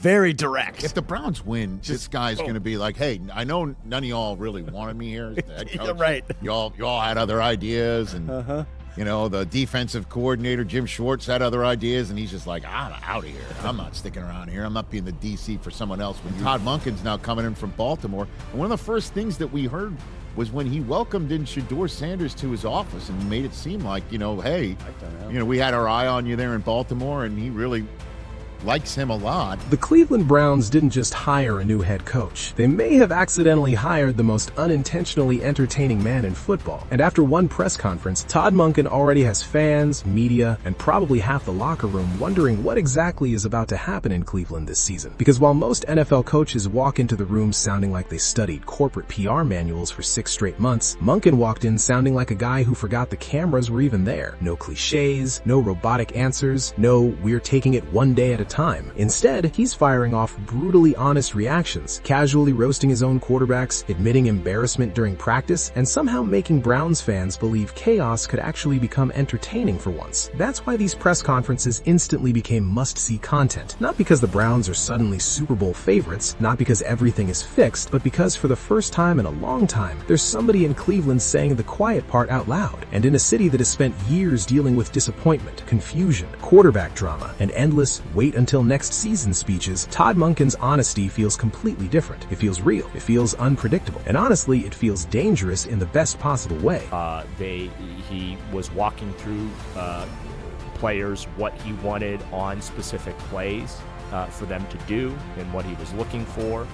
Very direct. If the Browns win, this guy's going to be like, hey, I know none of y'all really wanted me here as the head coach. Right. Y'all had other ideas, and you know, the defensive coordinator, Jim Schwartz, had other ideas, and he's just like, I'm out of here. I'm not sticking around here. I'm not being the DC for someone else. When Todd Monken's now coming in from Baltimore, and one of the first things that we heard was when he welcomed in Shedeur Sanders to his office and made it seem like, you know, hey, you know, we had our eye on you there in Baltimore, and he really likes him a lot. The Cleveland Browns didn't just hire a new head coach. They may have accidentally hired the most unintentionally entertaining man in football. And after one press conference, Todd Monken already has fans, media, and probably half the locker room wondering what exactly is about to happen in Cleveland this season. Because while most NFL coaches walk into the room sounding like they studied corporate PR manuals for 6 straight months, Monken walked in sounding like a guy who forgot the cameras were even there. No cliches, no robotic answers, no we're taking it one day at a time. Instead, he's firing off brutally honest reactions, casually roasting his own quarterbacks, admitting embarrassment during practice, and somehow making Browns fans believe chaos could actually become entertaining for once. That's why these press conferences instantly became must-see content. Not because the Browns are suddenly Super Bowl favorites, not because everything is fixed, but because for the first time in a long time, there's somebody in Cleveland saying the quiet part out loud. And in a city that has spent years dealing with disappointment, confusion, quarterback drama, and endless wait until next season speeches, Todd Monken's honesty feels completely different. It feels real. It feels unpredictable. And honestly, it feels dangerous in the best possible way. He was walking through players what he wanted on specific plays for them to do and what he was looking for.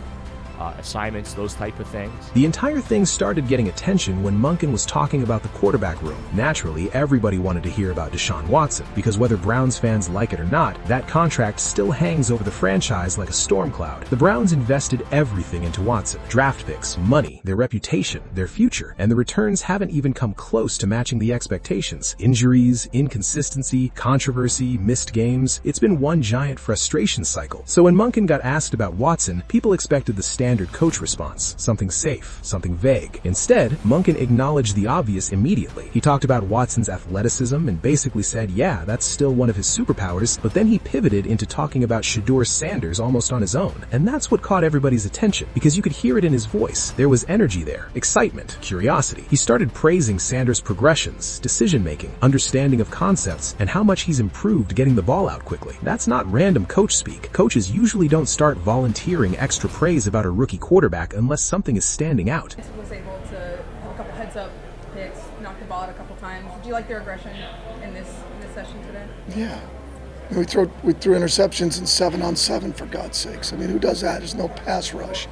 Assignments, those type of things. The entire thing started getting attention when Monken was talking about the quarterback room. Naturally, everybody wanted to hear about Deshaun Watson, because whether Browns fans like it or not, that contract still hangs over the franchise like a storm cloud. The Browns invested everything into Watson. Draft picks, money, their reputation, their future, and the returns haven't even come close to matching the expectations. Injuries, inconsistency, controversy, missed games. It's been one giant frustration cycle. So when Monken got asked about Watson, people expected the standard coach response, something safe, something vague. Instead, Monken acknowledged the obvious immediately. He talked about Watson's athleticism and basically said, yeah, that's still one of his superpowers, but then he pivoted into talking about Shedeur Sanders almost on his own. And that's what caught everybody's attention, because you could hear it in his voice. There was energy there, excitement, curiosity. He started praising Sanders' progressions, decision-making, understanding of concepts, and how much he's improved getting the ball out quickly. That's not random coach speak. Coaches usually don't start volunteering extra praise about a rookie quarterback unless something is standing out. Was able to have a couple heads-up picks, knock the ball out a couple times. Do you like their aggression in this session today? Yeah. We threw interceptions in 7-on-7, for God's sakes. I mean, who does that? There's no pass rush.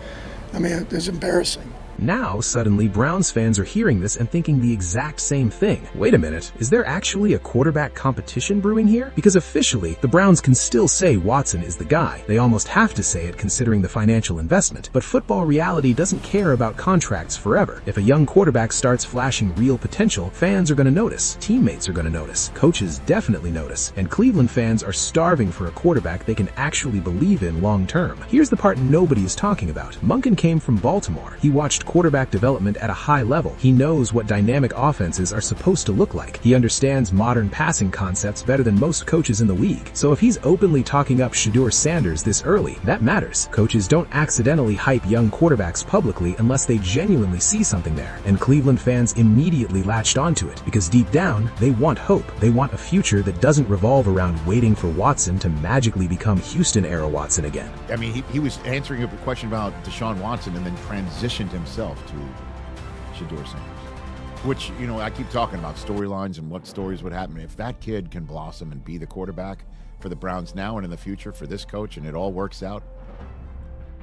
I mean, it's embarrassing. Now, suddenly, Browns fans are hearing this and thinking the exact same thing. Wait a minute, is there actually a quarterback competition brewing here? Because officially, the Browns can still say Watson is the guy. They almost have to say it considering the financial investment. But football reality doesn't care about contracts forever. If a young quarterback starts flashing real potential, fans are going to notice. Teammates are going to notice. Coaches definitely notice. And Cleveland fans are starving for a quarterback they can actually believe in long term. Here's the part nobody is talking about. Monken came from Baltimore. He watched quarterback development at a high level. He knows what dynamic offenses are supposed to look like. He understands modern passing concepts better than most coaches in the league. So if he's openly talking up Shedeur Sanders this early, that matters. Coaches don't accidentally hype young quarterbacks publicly unless they genuinely see something there. And Cleveland fans immediately latched onto it because deep down, they want hope. They want a future that doesn't revolve around waiting for Watson to magically become Houston-era Watson again. I mean, he was answering a question about Deshaun Watson and then transitioned himself to Shedeur Sanders, which, you know, I keep talking about storylines and what stories would happen. If that kid can blossom and be the quarterback for the Browns now and in the future for this coach, and it all works out,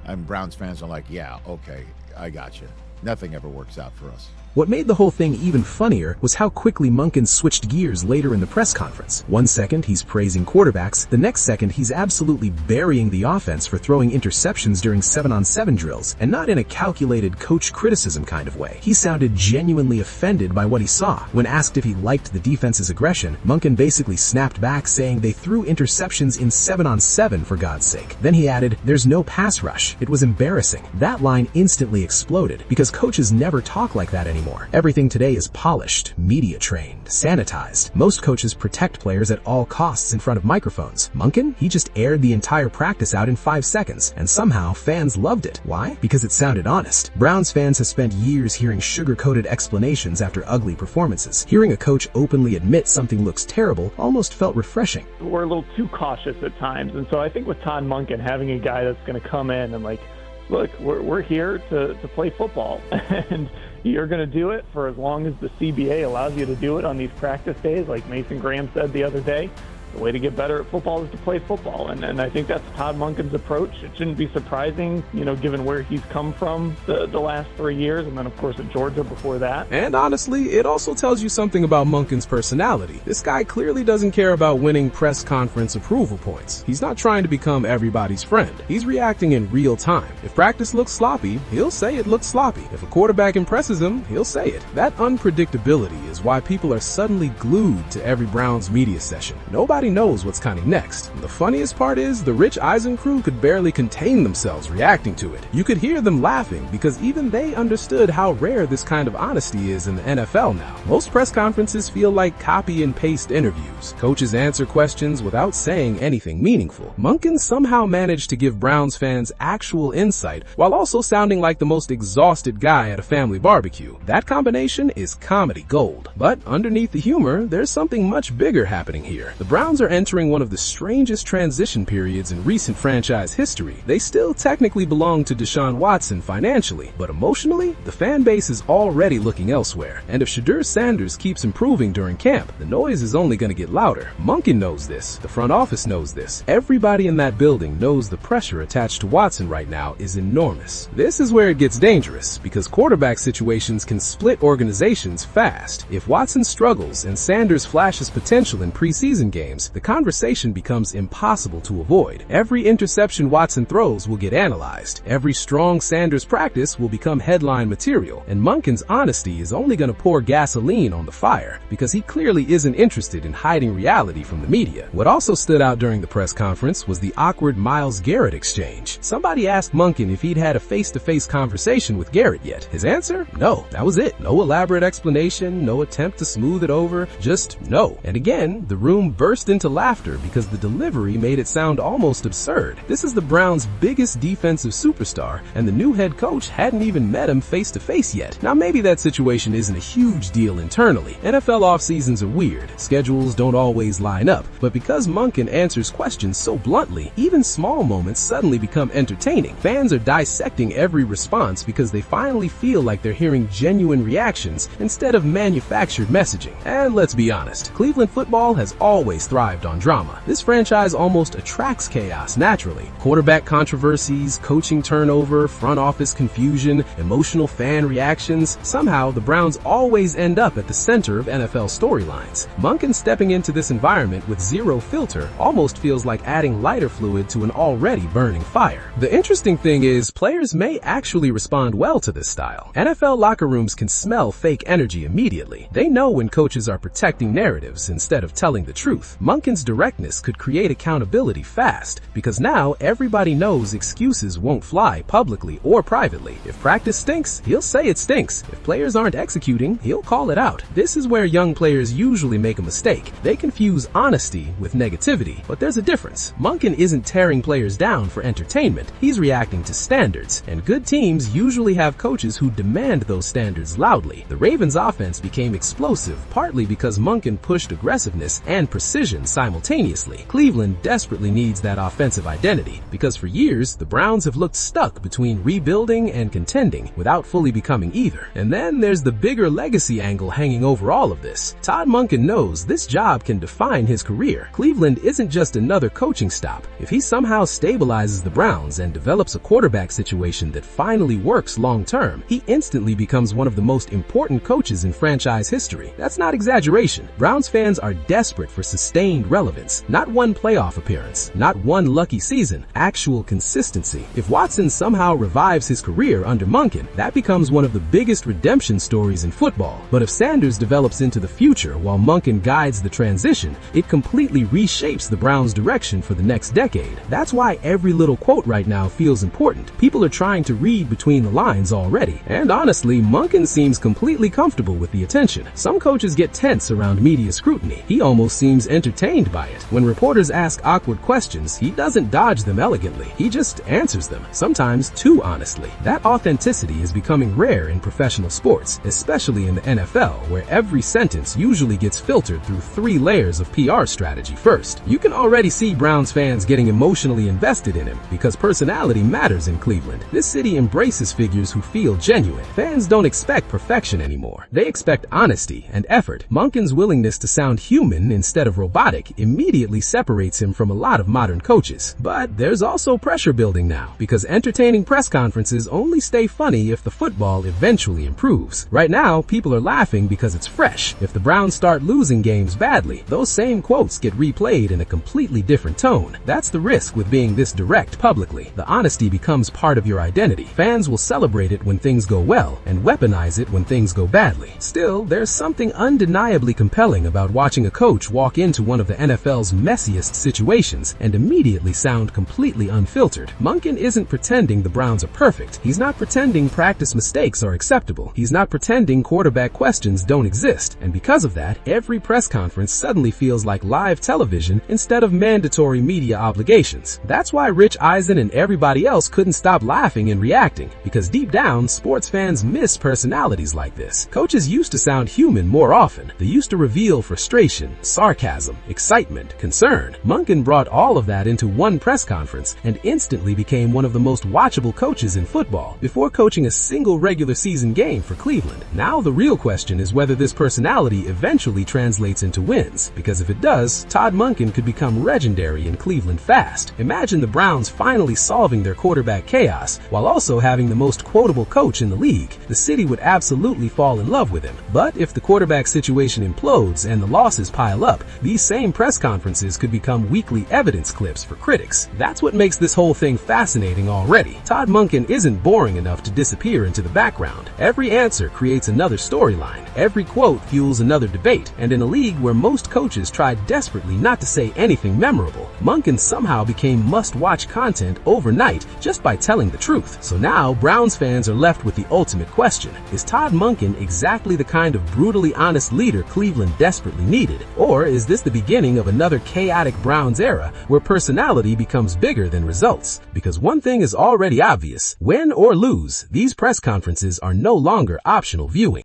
and Browns fans are like, yeah, okay, I got you. Nothing ever works out for us. What made the whole thing even funnier was how quickly Monken switched gears later in the press conference. One second he's praising quarterbacks, the next second he's absolutely burying the offense for throwing interceptions during 7-on-7 drills, and not in a calculated coach criticism kind of way. He sounded genuinely offended by what he saw. When asked if he liked the defense's aggression, Monken basically snapped back saying they threw interceptions in 7-on-7 for God's sake. Then he added, there's no pass rush. It was embarrassing. That line instantly instantly exploded because coaches never talk like that anymore. Everything today is polished, media-trained, sanitized. Most coaches protect players at all costs in front of microphones. Monken, he just aired the entire practice out in 5 seconds, and somehow fans loved it. Why? Because it sounded honest. Browns fans have spent years hearing sugar-coated explanations after ugly performances. Hearing a coach openly admit something looks terrible almost felt refreshing. We're a little too cautious at times, and so I think with Todd Monken, having a guy that's going to come in and like, look, we're here to play football, and you're going to do it for as long as the CBA allows you to do it on these practice days. Like Mason Graham said the other day, the way to get better at football is to play football. And I think that's Todd Monken's approach. It shouldn't be surprising, given where he's come from the last 3 years, and then, of course, at Georgia before that. And honestly, it also tells you something about Monken's personality. This guy clearly doesn't care about winning press conference approval points. He's not trying to become everybody's friend. He's reacting in real time. If practice looks sloppy, he'll say it looks sloppy. If a quarterback impresses him, he'll say it. That unpredictability is why people are suddenly glued to every Browns media session. Nobody knows what's coming next. And the funniest part is the Rich Eisen crew could barely contain themselves reacting to it. You could hear them laughing because even they understood how rare this kind of honesty is in the NFL now. Most press conferences feel like copy and paste interviews. Coaches answer questions without saying anything meaningful. Monken somehow managed to give Browns fans actual insight while also sounding like the most exhausted guy at a family barbecue. That combination is comedy gold. But underneath the humor, there's something much bigger happening here. The Browns are entering one of the strangest transition periods in recent franchise history. They still technically belong to Deshaun Watson financially, but emotionally, the fan base is already looking elsewhere. And if Shedeur Sanders keeps improving during camp, the noise is only going to get louder. Monken knows this. The front office knows this. Everybody in that building knows the pressure attached to Watson right now is enormous. This is where it gets dangerous, because quarterback situations can split organizations fast. If Watson struggles and Sanders flashes potential in preseason games, the conversation becomes impossible to avoid. Every interception Watson throws will get analyzed. Every strong Sanders practice will become headline material. And Monken's honesty is only going to pour gasoline on the fire, because he clearly isn't interested in hiding reality from the media. What also stood out during the press conference was the awkward Myles Garrett exchange. Somebody asked Monken if he'd had a face-to-face conversation with Garrett yet. His answer? No. That was it. No elaborate explanation, no attempt to smooth it over, just no. And again, the room burst into laughter because the delivery made it sound almost absurd. This is the Browns' biggest defensive superstar, and the new head coach hadn't even met him face to face yet. Now maybe that situation isn't a huge deal internally. NFL off seasons are weird. Schedules don't always line up, but because Monken answers questions so bluntly, even small moments suddenly become entertaining. Fans are dissecting every response because they finally feel like they're hearing genuine reactions instead of manufactured messaging. And let's be honest, Cleveland football has always thrived on drama. This franchise almost attracts chaos naturally. Quarterback controversies, coaching turnover, front office confusion, emotional fan reactions. Somehow, the Browns always end up at the center of NFL storylines. Monken stepping into this environment with zero filter almost feels like adding lighter fluid to an already burning fire. The interesting thing is, players may actually respond well to this style. NFL locker rooms can smell fake energy immediately. They know when coaches are protecting narratives instead of telling the truth. Monken's directness could create accountability fast, because now everybody knows excuses won't fly publicly or privately. If practice stinks, he'll say it stinks. If players aren't executing, he'll call it out. This is where young players usually make a mistake. They confuse honesty with negativity, but there's a difference. Monken isn't tearing players down for entertainment. He's reacting to standards, and good teams usually have coaches who demand those standards loudly. The Ravens' offense became explosive, partly because Monken pushed aggressiveness and precision simultaneously. Cleveland desperately needs that offensive identity, because for years, the Browns have looked stuck between rebuilding and contending without fully becoming either. And then there's the bigger legacy angle hanging over all of this. Todd Monken knows this job can define his career. Cleveland isn't just another coaching stop. If he somehow stabilizes the Browns and develops a quarterback situation that finally works long term, he instantly becomes one of the most important coaches in franchise history. That's not exaggeration. Browns fans are desperate for sustained sustained relevance. Not one playoff appearance, not one lucky season, actual consistency. If Watson somehow revives his career under Monken, that becomes one of the biggest redemption stories in football. But if Sanders develops into the future while Monken guides the transition, it completely reshapes the Browns' direction for the next decade. That's why every little quote right now feels important. People are trying to read between the lines already. And honestly, Monken seems completely comfortable with the attention. Some coaches get tense around media scrutiny. He almost seems entertained by it. When reporters ask awkward questions, he doesn't dodge them elegantly. He just answers them, sometimes too honestly. That authenticity is becoming rare in professional sports, especially in the NFL, where every sentence usually gets filtered through 3 layers of PR strategy. First, you can already see Browns fans getting emotionally invested in him because personality matters in Cleveland. This city embraces figures who feel genuine. Fans don't expect perfection anymore. They expect honesty and effort. Monken's willingness to sound human instead of robotic immediately separates him from a lot of modern coaches. But there's also pressure building now, because entertaining press conferences only stay funny if the football eventually improves. Right now, people are laughing because it's fresh. If the Browns start losing games badly, those same quotes get replayed in a completely different tone. That's the risk with being this direct publicly. The honesty becomes part of your identity. Fans will celebrate it when things go well and weaponize it when things go badly. Still, there's something undeniably compelling about watching a coach walk into one of the NFL's messiest situations and immediately sound completely unfiltered. Monken isn't pretending the Browns are perfect. He's not pretending practice mistakes are acceptable. He's not pretending quarterback questions don't exist. And because of that, every press conference suddenly feels like live television instead of mandatory media obligations. That's why Rich Eisen and everybody else couldn't stop laughing and reacting, because deep down, sports fans miss personalities like this. Coaches used to sound human more often. They used to reveal frustration, sarcasm, excitement, concern. Monken brought all of that into one press conference and instantly became one of the most watchable coaches in football before coaching a single regular season game for Cleveland. Now the real question is whether this personality eventually translates into wins, because if it does, Todd Monken could become legendary in Cleveland fast. Imagine the Browns finally solving their quarterback chaos while also having the most quotable coach in the league. The city would absolutely fall in love with him. But if the quarterback situation implodes and the losses pile up, these same press conferences could become weekly evidence clips for critics. That's what makes this whole thing fascinating already. Todd Monken isn't boring enough to disappear into the background. Every answer creates another storyline. Every quote fuels another debate. And in a league where most coaches try desperately not to say anything memorable, Monken somehow became must-watch content overnight just by telling the truth. So now Browns fans are left with the ultimate question. Is Todd Monken exactly the kind of brutally honest leader Cleveland desperately needed? Or is this the beginning of another chaotic Browns era where personality becomes bigger than results? Because one thing is already obvious: win or lose, these press conferences are no longer optional viewing.